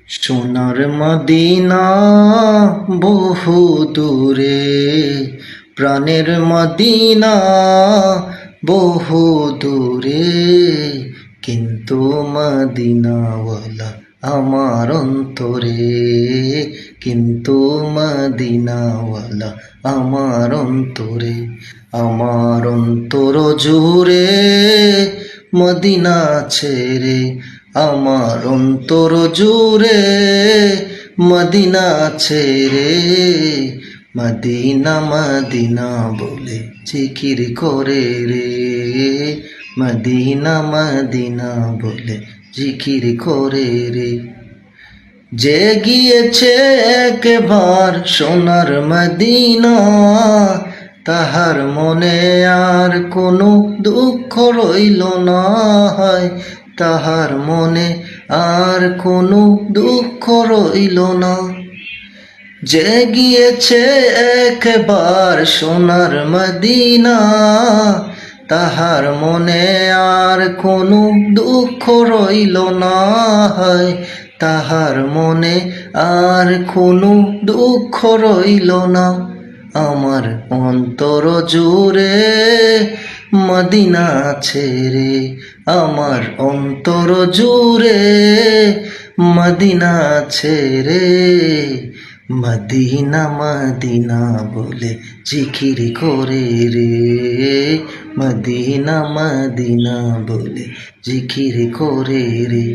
সোনার মদিনা বহু দূরে, প্রাণের মদিনা বহু দূরে, কিন্তু মদিনাওয়ালা আমার অন্তরে, কিন্তু মদিনাওয়ালা আমার অন্তরে। আমার অন্তর জুড়ে মদিনা ছেড়ে, আমার অন্তর জুড়ে মদিনা ছেড়ে, মদিনা মদিনা বলে জিকির করে রে, মদিনা মদিনা বলে জিকির করে রে। যে গিয়েছে একবার সোনার মদিনা, তাহার মনে আর কোনো দুঃখ রইল না, তাহার মনে আর কোনো দুঃখ রইল না। যে গিয়েছে একবার সোনার মদিনা, তাহার মনে আর কোনো দুঃখ রইল না, তাহার মনে আর কোনো দুঃখ রইল না। আমার অন্তর জুড়ে মদিনা ছেড়ে, আমার অন্তর জুড়ে মদিনা ছেড়ে, মদিনা মদিনা বলে জিকির করে রে, মদিনা মদিনা বলে জিকির করে রে।